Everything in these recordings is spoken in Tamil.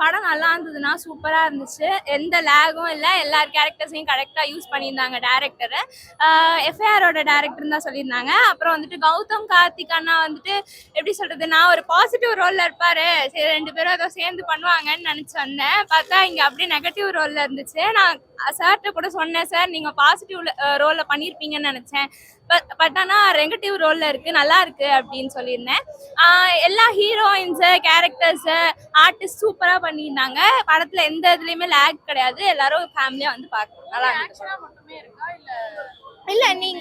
படம் நல்லா இருந்ததுன்னா சூப்பரா இருந்துச்சு. எந்த லேகும் இல்ல. எல்லார் கேரக்டர்ஸையும் கரெக்டா யூஸ் பண்ணியிருந்தாங்க டைரக்டர். எஃப்ஐஆரோட டைரக்டர்னு தான் சொல்லியிருந்தாங்க. அப்புறம் வந்துட்டு கௌதம் கார்த்திக் அண்ணா வந்துட்டு எப்படி சொல்றது, நான் ஒரு பாசிட்டிவ் ரோல்ல இருப்பாரு, சரி 2 பேரும் ஏதோ சேர்ந்து பண்ணுவாங்கன்னு நினைச்சு வந்தேன். பார்த்தா இங்க அப்படியே நெகட்டிவ் ரோல்ல இருந்துச்சு. நான் சார்கிட்ட கூட சொன்னேன், சார் நீங்க பாசிட்டிவ் ரோல்ல பண்ணியிருப்பீங்கன்னு நினைச்சேன், பட் ஆனா நெகட்டிவ் ரோல்ல இருக்கு, நல்லா இருக்கு அப்படின்னு சொல்லியிருந்தேன். எல்லா ஹீரோயின்ஸ் கேரக்டர்ஸ் ஆர்டிஸ்ட் சூப்பரா பண்ணியிருந்தாங்க. படத்துல எந்த இதுலயுமே லேக் கிடையாது. எல்லாரும் ஃபேமிலியா வந்து பார்க்கலாம். நல்லா இல்ல நீங்க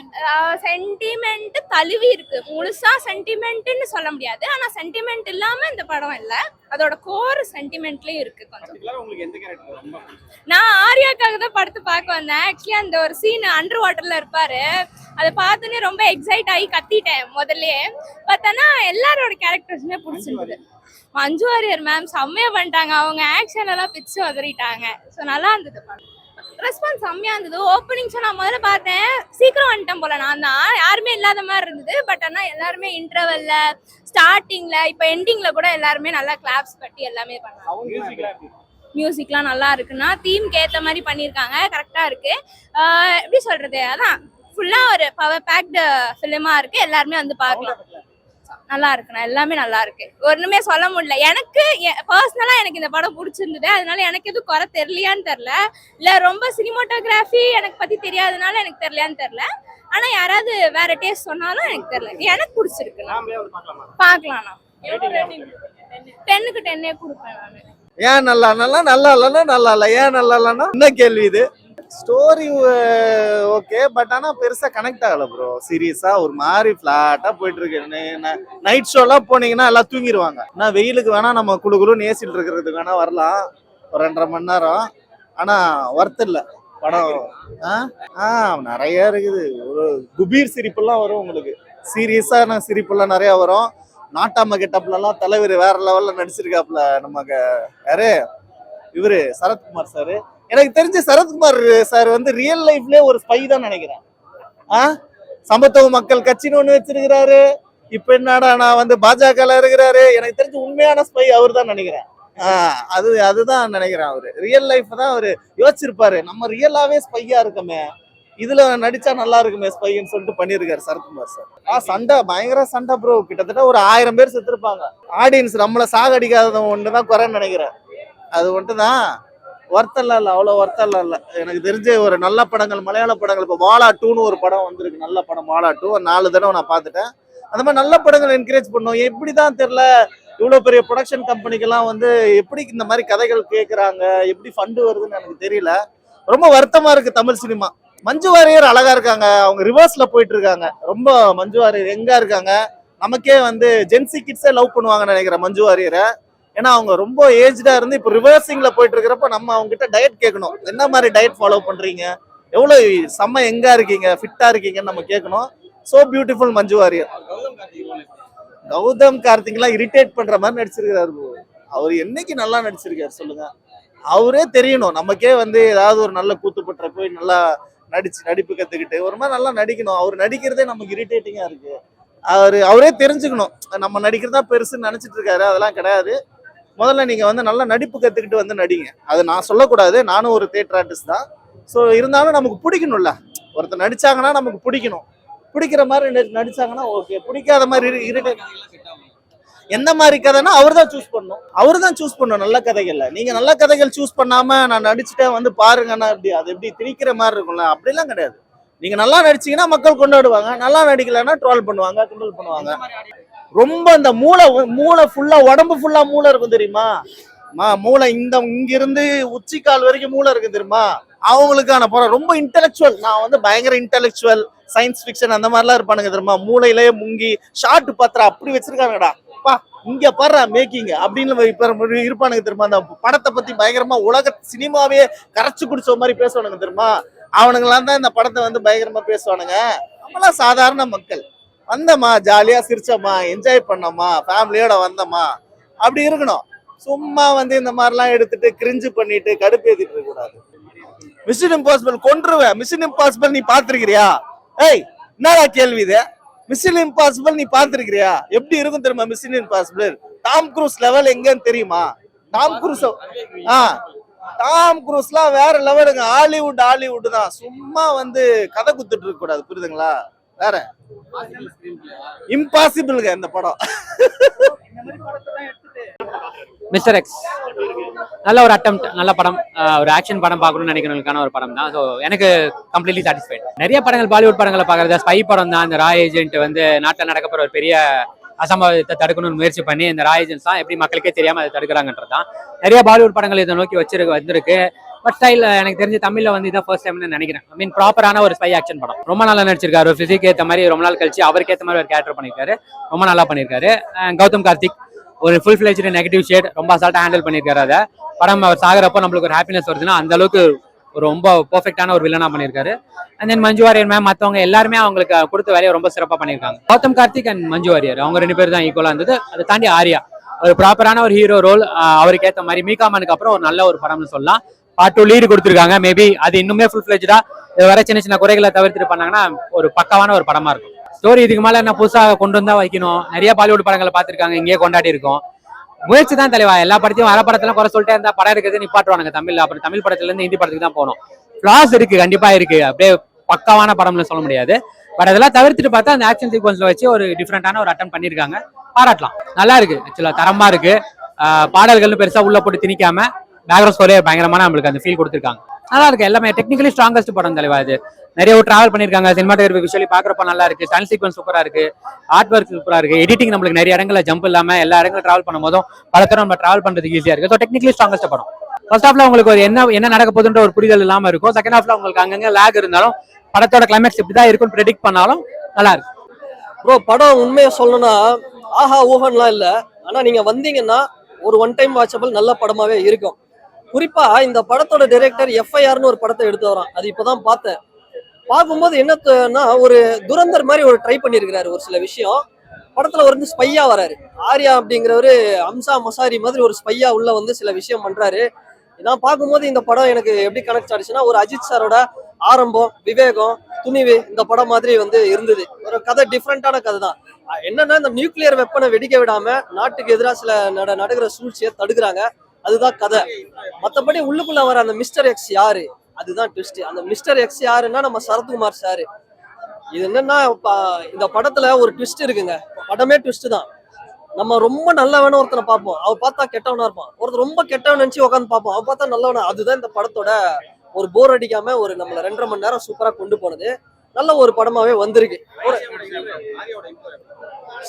சென்டிமெண்ட் தழுவி இருக்கு. முழுசா சென்டிமெண்ட்னு சொல்ல முடியாது. ஆனா சென்டிமெண்ட் இல்லாம இந்த படம் இல்ல, அதோட கோர் சென்டிமெண்ட்லயும் இருக்கு கொஞ்சம். நான் ஆர்யாக்காக தான் படத்தை பார்க்க வந்தேன். ஆக்சுவலி அந்த ஒரு சீன் அண்டர் வாட்டர்ல இருப்பாரு, அதை பார்த்தோன்னே ரொம்ப எக்ஸைட் ஆகி கத்திட்டேன் முதல்லயே. பார்த்தோன்னா எல்லாரோட கேரக்டர்ஸுமே பிடிச்சிருந்தது. மஞ்சு வாரியர் மேம் செம்மையா பண்ணிட்டாங்க. அவங்க ஆக்ஷன் எல்லாம் பிச்சு உதறிட்டாங்க. ஸோ நல்லா இருந்தது படம். ரெஸ்பான்ஸ் செம்மையா இருந்தது. ஓப்பனிங் ஷோ நான் முதல்ல பார்த்தேன், சீக்கிரம் வந்துட்டேன் போல, நான் தான் யாருமே இல்லாத மாதிரி இருந்தது. பட் ஆனால் எல்லாருமே இன்டர்வல்ல, ஸ்டார்டிங்ல, இப்போ எண்டிங்ல கூட எல்லாருமே நல்லா கிளாப்ஸ் கட்டி எல்லாமே பண்ணாங்க. மியூசிக்லாம் நல்லா இருக்குன்னா தீம்க்கு ஏற்ற மாதிரி பண்ணியிருக்காங்க, கரெக்டாக இருக்கு. எப்படி சொல்றது, அதான் ஃபுல்லா ஒரு பவர் பேக்டு ஃபிலிமா இருக்கு. எல்லாருமே வந்து பார்க்கலாம். நல்லா இருக்குண்ணா, எல்லாமே நல்லா இருக்கு. ஒண்ணுமே சொல்ல முடியல. எனக்கு பர்சனலா எனக்கு இந்த படம் பிடிச்சிருந்தது. அதனால எனக்கு எதுவும் குறை தெரியலையான்னு தெரியல, இல்ல ரொம்ப சினிமாட்டோகிராஃபி எனக்கு பத்தி தெரியாதனால எனக்கு தெரியலையான்னு தெரியல. ஆனா யாராவது வேற டேஸ்ட் சொன்னாலும் எனக்கு தெரியல. எனக்கு பிடிச்சிருக்கு, பாக்கலாம்ண்ணா. 10க்கு 10 கொடுப்பேன் நான். ஏன் நல்லா நல்லா நல்லா இல்லைன்னா நல்லா இல்லை, ஏன் நல்லா இல்லைன்னா என்ன கேள்வி இது? ஸ்டோரி ஓகே, பட் ஆனா பெருசா கனெக்ட் ஆகல ப்ரோ. சீரியஸா ஒரு மாதிரி பிளாட்டா போயிட்டு இருக்கு. நைட் ஷோலாம் போனீங்கன்னா எல்லாம் தூங்கிடுவாங்க. நான் வெயிலுக்கு வேணா நம்ம குழுன்னு ஏசிட்டு இருக்கிறதுக்கு வேணா வரலாம் ஒரு 2.5 மணி நேரம். ஆனா ஒர்த் இல்ல படம். நிறைய இருக்குது. ஒரு குபீர் சிரிப்புலாம் வரும் உங்களுக்கு, சீரியஸான சிரிப்புலாம் நிறைய வரும். நாட்டாம கெட்டப்லாம் தலைவர் வேற லெவல்ல நடிச்சிருக்காப்ல. நமக்கு யாரு இவரு சரத்குமார் சாரு. எனக்கு தெரிஞ்ச சரத்குமார் சார் வந்து ரியல் லைஃப்லயே ஒரு ஸ்பை தான் நினைக்கிறேன். சமத்துவ மக்கள் கட்சின்னு ஒண்ணு வச்சிருக்கிறாரு. இப்ப என்னடா நான் வந்து பாஜக இருக்கிறாரு. எனக்கு தெரிஞ்ச உண்மையான ஸ்பை அவர் தான் நினைக்கிறேன். அதுதான் நினைக்கிறேன். அவரு ரியல் லைஃப் தான் அவரு யோசிச்சிருப்பாரு, நம்ம ரியலாவே ஸ்பையா இருக்கமே, இதுல நடிச்சா நல்லா இருக்குமே ஸ்பைன்னு சொல்லிட்டு பண்ணிருக்காரு சரத்குமார் சார். சண்டை பயங்கர சண்டை ப்ரோ. கிட்டத்தட்ட ஒரு 1000 பேர் செத்துருப்பாங்க. ஆடியன்ஸ் நம்மள சாகடிக்காத ஒண்ணுதான் குறைன்னு நினைக்கிறேன். அது ஒன்றுதான் ஒர்த்தெல்லாம் இல்லை, அவ்வளோ ஒர்த்தெல்லாம் இல்லை. எனக்கு தெரிஞ்ச ஒரு நல்ல படங்கள், மலையாள படங்கள், இப்போ வாலா 2ன்னு ஒரு படம் வந்திருக்கு, நல்ல படம் வாலா 2. ஒரு 4 தடவை நான் பார்த்துட்டேன். அந்த மாதிரி நல்ல படங்கள் என்கரேஜ் பண்ணும். எப்படி தான் தெரியல, இவ்வளோ பெரிய ப்ரொடக்ஷன் கம்பெனிக்கெல்லாம் வந்து எப்படி இந்த மாதிரி கதைகள் கேட்குறாங்க, எப்படி ஃபண்டு வருதுன்னு எனக்கு தெரியல. ரொம்ப வருத்தமா இருக்கு தமிழ் சினிமா. மஞ்சு வாரியர் அழகா இருக்காங்க, அவங்க ரிவர்ஸ்ல போயிட்டு இருக்காங்க. ரொம்ப மஞ்சு வாரியர் எங்க இருக்காங்க, நமக்கே வந்து ஜென்சி கிட்ஸே லவ் பண்ணுவாங்கன்னு நினைக்கிறேன் மஞ்சு வாரியரை. ஏன்னா அவங்க ரொம்ப ஏஜ்டா இருந்து இப்போ ரிவர்சிங்ல போயிட்டு இருக்கிறப்ப நம்ம அவங்க கிட்ட டயட் கேட்கணும். என்ன மாதிரி டயட் ஃபாலோ பண்றீங்க, எவ்வளவு செம்ம எங்கா இருக்கீங்க, ஃபிட்டா இருக்கீங்கன்னு நம்ம கேட்கணும். So beautiful Manju Warrier. Gautham கார்த்திக்லாம் irritate பண்ற மாதிரி நடிச்சிருக்கிறாரு. அவர் என்னைக்கு நல்லா நடிச்சிருக்காரு சொல்லுங்க? அவரே தெரியணும், நமக்கே வந்து ஏதாவது ஒரு நல்ல கூத்துப்பற்ற போய் நல்லா நடிப்பு கத்துக்கிட்டு ஒரு மாதிரி நல்லா நடிக்கணும். அவர் நடிக்கிறதே நமக்கு இரிட்டேட்டிங்கா இருக்கு. அவரே தெரிஞ்சுக்கணும், நம்ம நடிக்கிறதா பெருசுன்னு நினைச்சிட்டு இருக்காரு. அதெல்லாம் கிடையாது. முதல்ல நீங்க வந்து நல்லா நடிப்பு கத்துக்கிட்டு வந்து நடிங்க. அது நான் சொல்லக்கூடாது, நானும் ஒரு தியேட்டர் ஆர்டிஸ்ட் தான். ஸோ இருந்தாலும் நமக்கு பிடிக்கணும்ல, ஒருத்தர் நடிச்சாங்கன்னா நமக்கு பிடிக்கணும். பிடிக்கிற மாதிரி நடிச்சாங்கன்னா ஓகே, பிடிக்காத மாதிரி இரிட்டேட். எந்த மாதிரி கதைன்னா அவர் தான் சூஸ் பண்ணணும். நல்ல கதைகள்ல நீங்க நல்ல கதைகள் சூஸ் பண்ணாம நான் நடிச்சுட்டேன் வந்து பாருங்கன்னா அது எப்படி திணிக்கிற மாதிரி இருக்கும்ல. அப்படிலாம் கிடையாது. நீங்க நல்லா நடிச்சீங்கன்னா மக்கள் கொண்டாடுவாங்க, நல்லா நடிக்கலன்னா ட்ரோல் பண்ணுவாங்க, கிண்டல் பண்ணுவாங்க. ரொம்ப அந்த மூளை ஃபுல்லா, உடம்பு ஃபுல்லா மூளை இருக்கும் தெரியுமா? மூளை இங்கிருந்து உச்சிக்கால் வரைக்கும் மூளை இருக்கு தெரியுமா? அவங்களுக்கான படம் ரொம்ப இன்டெலெக்சுவல். நான் வந்து பயங்கர இன்டெலெக்சுவல், சயின்ஸ் ஃபிக்ஷன் அந்த மாதிரிலாம் இருப்பானுங்க தெரியுமா? மூளையிலேயே முங்கி ஷார்ட் பாத்திரம் அப்படி வச்சிருக்காங்கடா, இங்க பாரு மேக்கிங் அப்படின்னு இருப்பானுங்க தெரியுமா? அந்த படத்தை பத்தி பயங்கரமா உலக சினிமாவே கரைச்சு குடிச்ச மாதிரி பேசுவானுங்க தெரியுமா? அவனுங்களாம் தான் இந்த படத்தை வந்து பயங்கரமா பேசுவானுங்க. நம்மளாம் சாதாரண மக்கள் வந்தோமா, ஜாலியா சிரிச்சோமா, என்ஜாய் பண்ணோமா, ஃபேமிலியோட வந்தோமா, அப்படி இருக்கணும். சும்மா வந்து இந்த மாதிரிலாம் எடுத்துட்டு கிரிஞ்சு பண்ணிட்டு கடுப்பேத்திட்டு இருக்க கூடாது. மிஷன் இம்பாசிபிள் கொன்றுவேன். மிஷன் இம்பாசிபிள் நீ பாத்துருக்கிறியா? ஏய் என்னடா கேள்வி இது? மிஷன் இம்பாசிபிள் நீ பாத்துருக்கிறியா? எப்படி இருக்கும் தெரியுமா mission impossible? Tom cruise level எங்கன்னு தெரியுமா? டாம் குரூஸ் டாம் குரூஸ்லாம் வேற லெவலுங்க. ஹாலிவுட் தான். சும்மா வந்து கதை குத்துட்டு இருக்க கூடாது, புரியுதுங்களா? வேற இம்பாசிபிள்ங்க இந்த படம். மிஸ்டர் எக்ஸ் நல்ல ஒரு அட்டெம்ப்ட், நல்ல படம். ஒரு ஆக்ஷன் படம் பார்க்கணும்னு நினைக்கிறவங்களுக்கான ஒரு படம் தான். ஸோ எனக்கு கம்ப்ளீட்லி சாட்டிஸ்ஃபைட். நிறைய படங்கள் பாலிவுட் படங்களை பார்க்கறது ஸ்பை படம் தான். இந்த ரா ஏஜென்ட் வந்து நாட்டில் நடக்க போற ஒரு பெரிய அசம்பாவிதத்தை தடுக்கணும்னு முயற்சி பண்ணி இந்த ரா ஏஜென்ட்ஸ் தான் எப்படி மக்களுக்கே தெரியாம அதை தடுக்கிறாங்கன்றது தான். நிறைய பாலிவுட் படங்கள் இதை நோக்கி வந்திருக்கு. பட் ஸ்டைல் எனக்கு தெரிஞ்சு தமிழ்ல வந்து இதான் ஃபர்ஸ்ட் டைம்னு நினைக்கிறேன். ஐ மீன் ப்ராப்பரான ஒரு ஸ்பை ஆக்ஷன் படம். ரொம்ப நல்லா நடிச்சிருக்காரு. ஒரு பிசிக் ஏற்ற மாதிரி ரொம்ப நாள் கழிச்சு அவருக்கு ஏற்ற மாதிரி ஒரு கேரக்டர் பண்ணியிருக்காரு. ரொம்ப நல்லா பண்ணியிருக்காரு. கௌதம் கார்த்திக் ஒரு ஃபுல் ஃபிளெஜ்டு நெகட்டிவ் ஷேட் ரொம்ப அசால்ட்டா ஹேண்டில் பண்ணியிருக்காரு. அதை படம் அவர் சாகிறப்போ நம்மளுக்கு ஒரு ஹாப்பினஸ் வருதுன்னா அந்த அளவுக்கு ஒரு ரொம்ப பெர்ஃபெக்டான ஒரு வில்லனா பண்ணியிருக்காரு. And then Manju Warrier ma'am மற்றவங்க எல்லாருமே அவங்களுக்கு கொடுத்த வேலையை ரொம்ப சிறப்பாக பண்ணியிருக்காங்க. கௌதம் கார்த்திக் அண்ட் மஞ்சு வாரியர் அவங்க 2 பேர் தான் ஈக்குவலாக இருந்தது. அதை தாண்டி ஆர்யா ஒரு ப்ராப்பரான ஒரு ஹீரோ ரோல். அவருக்கு ஏற்ற மாதிரி மீகாமனுக்கு அப்புறம் ஒரு நல்ல ஒரு படம்னு சொல்லலாம். பார்ட் 2 லீடு கொடுத்துருக்காங்க. மேபி அது இன்னுமே ஃபுல் ஃபிளெஜ்டா வர சின்ன சின்ன குறைகளை தவிர்த்துட்டு பண்ணாங்கன்னா ஒரு பக்காவான ஒரு படமா இருக்கும். ஸ்டோரி இதுக்கு மேல என்ன புதுசாக கொண்டு வந்தா வைக்கணும். நிறைய பாலிவுட் படங்களை பார்த்துருக்காங்க, இங்கேயே கொண்டாடி இருக்கோம். முயற்சி தான் தலைவா. எல்லா படத்தையும் வர படத்தெல்லாம் குறை சொல்லிட்டே இருந்தா படம் இருக்கிறது நிப்பாட்டுவாங்க தமிழ்ல. அப்புறம் தமிழ் படத்துல இருந்து ஹிந்தி படத்துக்கு தான் போகணும். ஃபிளாஸ் இருக்கு, கண்டிப்பா இருக்கு. அப்படியே பக்காவான படம்னு சொல்ல முடியாது. பட் அதெல்லாம் தவிர்த்துட்டு பார்த்தா அந்த ஆக்ஷன் சீக்வன்ஸ்ல வச்சு ஒரு டிஃப்ரெண்டான ஒரு அட்டம் பண்ணிருக்காங்க. பாராட்டலாம். நல்லா இருக்கு, ஆக்சுவலா தரமா இருக்கு. பாடல்கள்னு பெருசா உள்ள போட்டு திணிக்காம பேக்ரவுண்ட் ஸ்கோரே பயங்கரமான நம்மளுக்கு அந்த ஃபீல் கொடுத்துருக்காங்க. நல்லா இருக்கு. எல்லாமே டெக்னிக்கலி ஸ்ட்ராங்கஸ்ட் படம் தலைவா. இது நிறைய டிராவல் பண்ணிருக்காங்க. சினிமாட்டோகிராஃபி விஷுவலி பாக்குறப்ப நல்லா இருக்கு. ஸ்டன் சீக்வன்ஸ் சூப்பரா இருக்கு. ஆர்ட் ஒர்க் சூப்பரா இருக்கு. எடிட்டிங் நம்மளுக்கு நிறைய இடங்கள்ல ஜம்ப் இல்லாம எல்லா இடங்களும் டிராவல் பண்ணும்போதும் படத்தோட நம்ம டிராவல் பண்றதுக்கு ஈஸியா இருக்கு. ஸோ டெக்னிக்கலி ஸ்ட்ராங்கஸ்ட் படம். ஃபர்ஸ்ட் ஹாஃப்ல உங்களுக்கு ஒரு என்ன நடக்க போகுதுன்ற ஒரு புரிதல் இல்லாம இருக்கும். செகண்ட் ஹாஃப்ல உங்களுக்கு அங்கங்க லேக் இருந்தாலும் படத்தோட கிளைமேக்ஸ் இப்படிதான் இருக்கும்னு ப்ரெடிக்ட் பண்ணாலும் நல்லா இருக்கு. ப்ரோ படம் உண்மையை சொல்லணும்னா ஆஹா ஊகன்லாம் இல்லை. ஆனா நீங்க வந்தீங்கன்னா ஒரு ஒன் டைம் வாட்சபிள் நல்ல படமாவே இருக்கும். குறிப்பா இந்த படத்தோட டைரக்டர் எஃப்ஐஆர்னு ஒரு படத்தை எடுத்து வரான். அது இப்பதான் பார்த்தேன். பார்க்கும்போது என்னன்னா ஒரு துரந்தர் மாதிரி ஒரு ட்ரை பண்ணியிருக்கிறாரு. ஒரு சில விஷயம் படத்துல வந்து ஸ்பையா வராரு. ஆர்யா அப்படிங்கிறவரு அம்சா மசாரி மாதிரி ஒரு ஸ்பையா உள்ள வந்து சில விஷயம் பண்றாரு. நான் பார்க்கும்போது இந்த படம் எனக்கு எப்படி கனெக்ட் ஆச்சுன்னா ஒரு அஜித் சாரோட ஆரம்பம், விவேகம், துணிவு இந்த படம் மாதிரி வந்து இருந்தது. ஒரு கதை டிஃப்ரெண்டான கதை தான். என்னன்னா இந்த நியூக்ளியர் வெப்பனை வெடிக்க விடாம நாட்டுக்கு எதிராக சில நடக்கிற சூழ்ச்சியை தடுக்கிறாங்க. அதுதான் கதை. மற்றபடி உள்ளுக்குள்ள வர அந்த மிஸ்டர் எக்ஸ் யாரு, அதுதான் ட்விஸ்ட். அந்த மிஸ்டர் எக்ஸ் யாருன்னா நம்ம சரத்குமார் சாரு. இது என்னன்னா இந்த படத்துல ஒரு ட்விஸ்ட் இருக்குங்க. படமே ட்விஸ்ட் தான். நம்ம ரொம்ப நல்லவன ஒருத்தனை பார்ப்போம், அவ பார்த்தா கெட்டவனா இருப்பான். ஒருத்தர் ரொம்ப கெட்டவன் நினைச்சு உட்காந்து பார்ப்போம், அவ பார்த்தா நல்லவனா. அதுதான் இந்த படத்தோட ஒரு போர் அடிக்காம ஒரு நம்மள 2.5 மணி நேரம் சூப்பரா கொண்டு போனது. நல்ல ஒரு படமாவே வந்திருக்கு.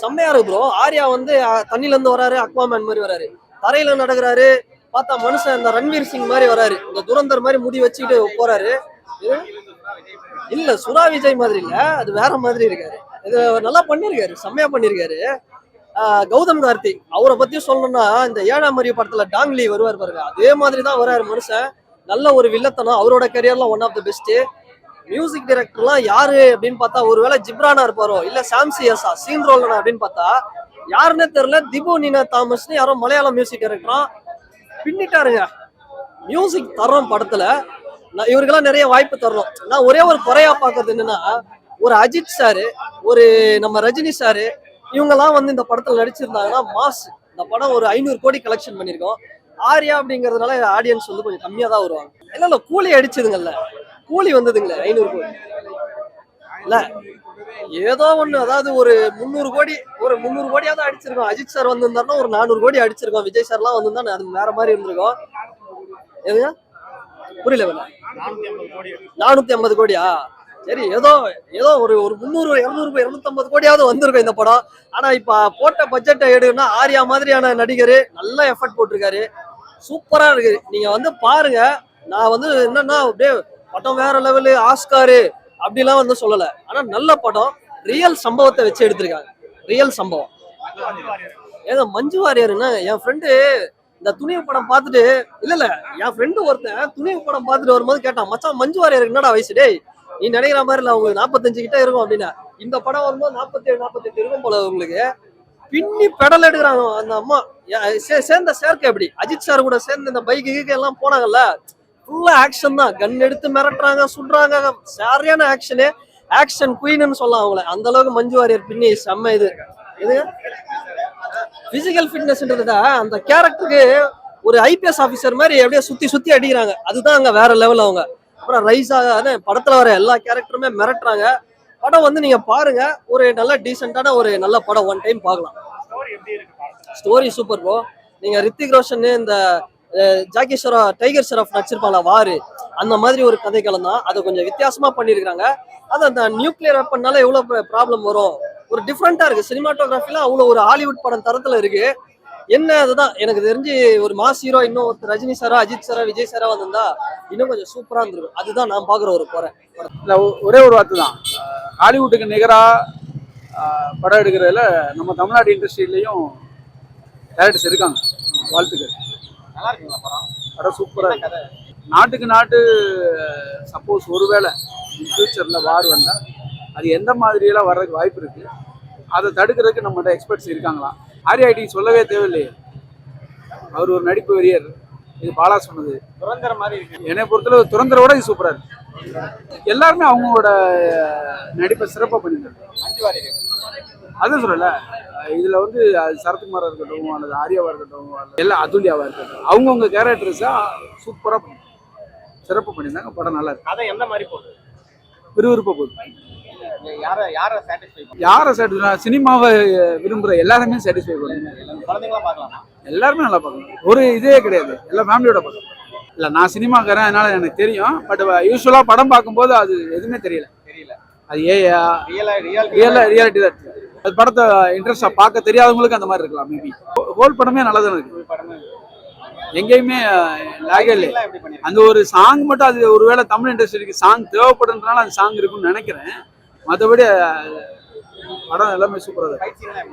செம்மையா இருக்கு ப்ரோ. ஆர்யா வந்து தண்ணில இருந்து வராரு, அக்வாமேன் மாதிரி வராரு. தரையில நடக்கிறாரு, பார்த்தா மனுஷன் இந்த ரன்வீர் சிங் மாதிரி வராரு. இந்த துரந்தர் மாதிரி முடி வச்சுக்கிட்டு போறாரு. இல்ல சுரா விஜய் மாதிரி இல்ல, அது வேற மாதிரி இருக்காரு. இது நல்லா பண்ணிருக்காரு, செம்மையா பண்ணிருக்காரு. கௌதம் கார்த்திக் அவரை பத்தி சொல்லணும்னா இந்த 7ஆம் அறிவு படத்துல டாங்லி வருவார் பாருங்க, அதே மாதிரிதான் வராரு மனுஷன். நல்ல ஒரு வில்லத்தனம். அவரோட கரியர்லாம் one of the best. Music டைரக்டர்லாம் யாரு அப்படின்னு பார்த்தா ஒருவேளை ஜிப்ரானா இருப்பாரோ இல்ல சாம்சியஸா சீன் ரோலனா அப்படின்னு பார்த்தா யாருன்னே தெரியல. திபு நீனா தாமஸ்னு யாரோ மலையாளம் மியூசிக் டைரக்டரா பின்னிட்டாருங்க. மியூசிக் தரோம் படத்துல. இவருக்கெல்லாம் நிறைய வாய்ப்பு தரணும். நான் ஒரே ஒரு குறையா பாக்குறது என்னன்னா ஒரு அஜித் சாரு, ஒரு நம்ம ரஜினி சாரு, இவங்கெல்லாம் வந்து இந்த படத்துல நடிச்சிருந்தாங்கன்னா மாஸ். இந்த படம் ஒரு 500 கோடி கலெக்ஷன் பண்ணிருக்கோம். ஆர்யா அப்படிங்கறதுனால ஆடியன்ஸ் வந்து கொஞ்சம் கம்மியா தான் வருவாங்க. இல்ல கூலி அடிச்சதுங்கல்ல, கூலி வந்ததுங்களே 500 கோடி இல்ல ஏதோ ஒண்ணு. அதாவது ஒரு 300 கோடி, ஒரு 300 கோடியாவது அடிச்சிருக்கோம். அஜித் சார் வந்திருந்தாருன்னா ஒரு 400 கோடி அடிச்சிருக்கோம். விஜய் சார் எல்லாம் வந்திருந்தா அது வேற மாதிரி இருந்திருக்கும். எதுங்க புரியல? 450 கோடியா? சரி, ஏதோ ஏதோ ஒரு 300 200 250 கோடியாவது வந்திருக்கும் இந்த படம். ஆனா இப்ப போட்ட பட்ஜெட்டை எடுனா ஆர்யா மாதிரியான நடிகர் நல்ல எஃபர்ட் போட்டிருக்காரு. சூப்பரா இருக்கு. நீங்க வந்து பாருங்க. நான் வந்து என்னன்னா அப்படியே படம் வேற லெவலு, ஆஸ்காரு அப்படிலாம் வந்து சொல்லல. ஆனா நல்ல படம். ரியல் சம்பவத்தை வச்சு எடுத்திருக்காங்க. ரியல் சம்பவம். ஏதோ மஞ்சு வாரியர்னா என் ஃப்ரெண்டு இந்த துணிவு படம் பார்த்துட்டு இல்ல என் ஃப்ரெண்டு ஒருத்தன் துணிவு படம் பார்த்துட்டு வரும்போது கேட்டான், மச்சான் மஞ்சு வாரியருக்கு என்னடா வயசு? டேய் நீ நினைக்கிற மாதிரி இல்ல, உங்களுக்கு 45 கிட்ட இருக்கும் அப்படின்னா. இந்த படம் வரும்போது 47 48 இருக்கும் போல உங்களுக்கு. பின்னி பெடல் எடுக்கிறாங்க அந்த அம்மா. சேர்ந்த சேர்க்க எப்படி அஜித் சார் கூட சேர்ந்து இந்த பைக்கு எல்லாம் போனாங்கல்ல, ஃபுல்லா ஆக்ஷன் தான். கன் எடுத்து மிரட்டுறாங்க, சுடுறாங்க. சரியான ஆக்ஷனு. ஆக்ஷன் குயின்னு சொல்லலாம் அவங்கள. அந்த அளவுக்கு மஞ்சு வாரியர் பின்னி செம்ம. இது பிசிக்கல் ஃபிட்னஸ்ன்றத அந்த கேரக்டருக்கு ஒரு ஐபிஎஸ் ஆபீசர் மாதிரி அப்படியே சுத்தி சுத்தி அடிக்கிறாங்க. அதுதான் அங்க வேற லெவல் அவங்க. அப்புறம் ரைஸா படத்துல வர எல்லா கேரக்டருமே மிரட்டுறாங்க. படம் வந்து நீங்க பாருங்க, ஒரு நல்ல டீசென்டான ஒரு நல்ல படம், ஒன் டைம் பார்க்கலாம். Story super bro. நீங்க ரித்திக் ரோஷன் இந்த ஜாக்கி ஷெராஃப், டைகர் ஷெராஃப் நடிச்சிருப்பாங்க வாரு, அந்த மாதிரி ஒரு கதைக்களம் தான். அதை கொஞ்சம் வித்தியாசமா பண்ணியிருக்காங்க. அது அந்த நியூக்ளியர் வெப்பன்னால எவ்வளவு ப்ராப்ளம் வரும், ஒரு டிஃப்ரெண்டா இருக்கு. சினிமாட்டோகிராஃபிலாம் அவ்வளோ ஒரு ஹாலிவுட் படம் தரத்துல இருக்கு. என்ன அதுதான் எனக்கு தெரிஞ்சு ஒரு மாஸ் ஹீரோ இன்னும் ஒரு ரஜினி சாரா, அஜித் சாரா, விஜய் சாரா வந்திருந்தா இன்னும் கொஞ்சம் சூப்பரா இருந்திருக்கும். அதுதான் நான் பாக்குற ஒரு குறை. இல்ல ஒரே ஒரு வார்த்தை தான், ஹாலிவுட்டுக்கு நிகரா படம் எடுக்கிறதுல நம்ம தமிழ்நாடு இண்டஸ்ட்ரியிலையும் டேரக்டர்ஸ் இருக்காங்க. வாழ்த்துக்கள். நல்லா இருக்குங்களா படம்? படம் சூப்பரா இருக்கு. நாட்டுக்கு நாட்டு சப்போஸ் ஒருவேளை ஃபியூச்சர்ல வார் வந்தா அது எந்த மாதிரியெல்லாம் வர்றதுக்கு வாய்ப்பு இருக்கு, அதை தடுக்கிறதுக்கு நம்மகிட்ட எக்ஸ்பர்ட்ஸ் இருக்காங்களா? ஆர்ஐடி சொல்லவே தேவையில்லையே, அவர் ஒரு நடிப்பு வெறியர். இது பாலா சொன்னது துரந்தர மாதிரி இருக்கு. என்னை பொறுத்தளவு துரந்தரோட இது சூப்பரா இருக்கு. எல்லாருமே அவங்களோட நடிப்பை சிறப்பாக பண்ணியிருந்தாங்க. அதான் சொல்லல, இதுல வந்து சரத்குமாரா இருக்கட்டும் அல்லது ஆர்யாவா இருக்கட்டும் எல்லாம் அதுல்யாவா இருக்கட்டும், அவங்கவுங்க கேரக்டர்ஸா சூப்பரா சிறப்பு பண்ணியிருந்தாங்க. படம் நல்லா இருக்கு. கதை எந்த மாதிரி போகுது? விறுவிறுப்பா போகுது. யாரை சாட்டிஸ்ஃபை, சினிமாவை விரும்புற எல்லாருமே சாட்டிஸ்ஃபை பண்ணுங்க. குழந்தைங்களா பார்க்கலாமா? எல்லாருமே நல்லா பார்க்கலாம். ஒரு இதே கிடையாது, எல்லாம் ஃபேமிலியோட பார்க்கலாம். இல்லை நான் சினிமாக்காரன், அதனால எனக்கு தெரியும். பட் யூஸ்வலா படம் பார்க்கும்போது அது எதுவுமே தெரியல. அது ஏயா ரியாலிட்டி தான் இருக்கு. அது படத்தை இன்ட்ரெஸ்டா பார்க்க தெரியாதவங்களுக்கு அந்த மாதிரி இருக்கலாம். மேபி ஹோல் படமே நல்லா தானே இருக்கு, எங்கேயுமே லாகே இல்லை. அந்த ஒரு சாங் மட்டும், அது ஒருவேளை தமிழ் இண்டஸ்ட்ரிக்கு சாங் தேவைப்படுறதுனால அந்த சாங் இருக்குன்னு நினைக்கிறேன். மற்றபடி படம் எல்லாமே சூப்பராக இருக்கு.